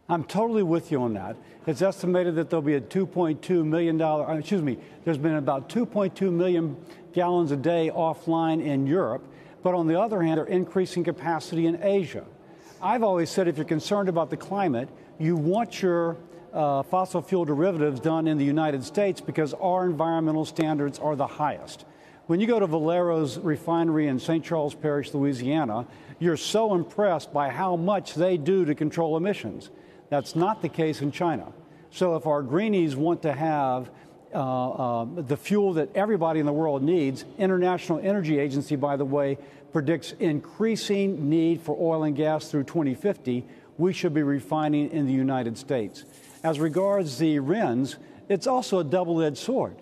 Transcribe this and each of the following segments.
I'm totally with you on that. It's estimated that there'll be a $2.2 million, there's been about 2.2 million gallons a day offline in Europe, but on the other hand, they're increasing capacity in Asia. I've always said if you're concerned about the climate, you want your fossil fuel derivatives done in the United States because our environmental standards are the highest. When you go to Valero's refinery in St. Charles Parish, Louisiana, you're so impressed by how much they do to control emissions. That's not the case in China. So if our greenies want to have the fuel that everybody in the world needs, International Energy Agency, by the way, predicts increasing need for oil and gas through 2050, we should be refining in the United States. As regards the RINs, it's also a double-edged sword.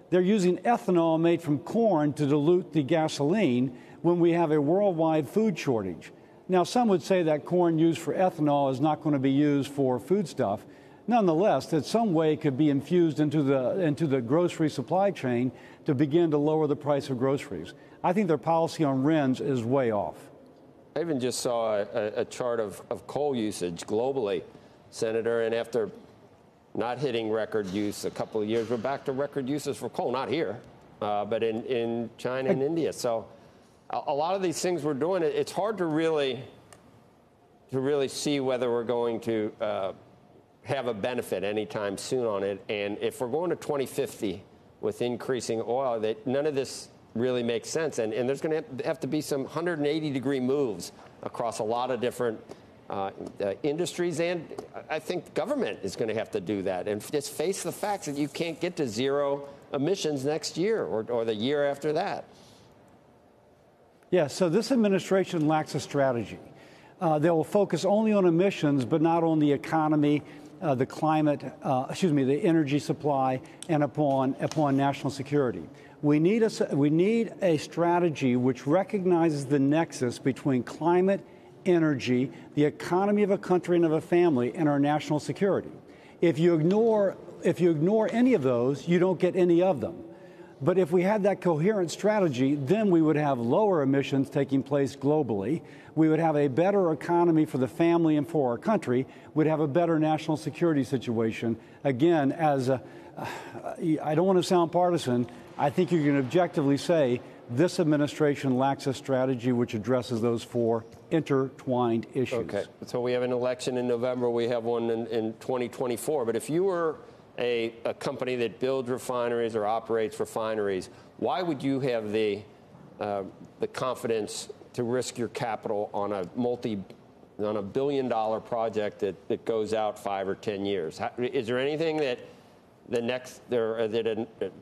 They're using ethanol made from corn to dilute the gasoline when we have a worldwide food shortage. Now, some would say that corn used for ethanol is not going to be used for foodstuff. Nonetheless, that some way could be infused into the grocery supply chain to begin to lower the price of groceries. I think their policy on RINs is way off. I even just saw a chart of coal usage globally, Senator, and after not hitting record use a couple of years, we're back to record uses for coal, not here, but in China and India. So a lot of these things we're doing, it's hard to really see whether we're going to have a benefit anytime soon on it. And if we're going to 2050 with increasing oil, that none of this really makes sense. And there's going to have to be some 180-degree moves across a lot of different industries, and I think government is going to have to do that and just face the facts that you can't get to zero emissions next year or the year after that. Yeah, so this administration lacks a strategy. They will focus only on emissions, but not on the economy, the climate, the energy supply, and upon national security. We need a strategy which recognizes the nexus between climate, energy, the economy of a country and of a family, and our national security. If you ignore any of those, you don't get any of them. But if we had that coherent strategy, then we would have lower emissions taking place globally. We would have a better economy for the family and for our country. We'd have a better national security situation. Again, I don't want to sound partisan. I think you can objectively say this administration lacks a strategy which addresses those four intertwined issues. Okay, so we have an election in November. We have one in 2024. But if you were a company that builds refineries or operates refineries, why would you have the confidence to risk your capital on a billion-dollar project that goes out 5 or 10 years? Is there anything that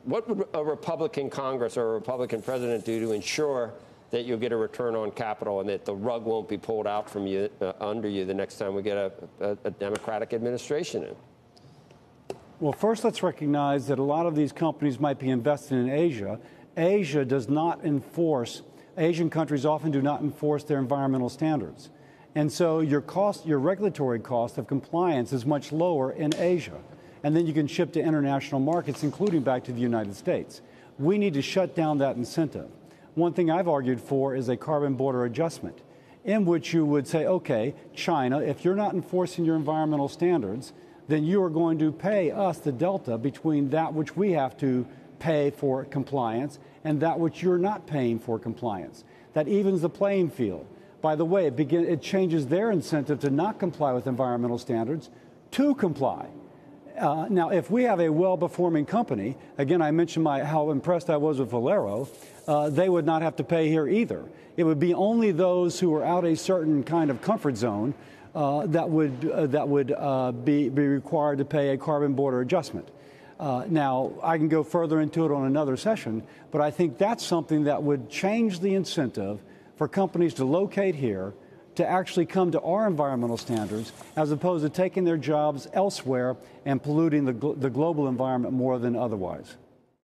what would a Republican Congress or a Republican president do to ensure that you'll get a return on capital and that the rug won't be pulled out from you under you the next time we get a Democratic administration in? Well, first, let's recognize that a lot of these companies might be invested in Asia. Asia does not enforce, Asian countries often do not enforce their environmental standards. And so your regulatory cost of compliance is much lower in Asia. And then you can ship to international markets, including back to the United States. We need to shut down that incentive. One thing I've argued for is a carbon border adjustment, in which you would say, okay, China, if you're not enforcing your environmental standards, then you are going to pay us the delta between that which we have to pay for compliance and that which you're not paying for compliance. That evens the playing field. By the way, it changes their incentive to not comply with environmental standards to comply. Now, if we have a well-performing company, again, I mentioned how impressed I was with Valero, they would not have to pay here either. It would be only those who are out a certain kind of comfort zone that would be required to pay a carbon border adjustment. Now, I can go further into it on another session, but I think that's something that would change the incentive for companies to locate here, to actually come to our environmental standards, as opposed to taking their jobs elsewhere and polluting the global environment more than otherwise.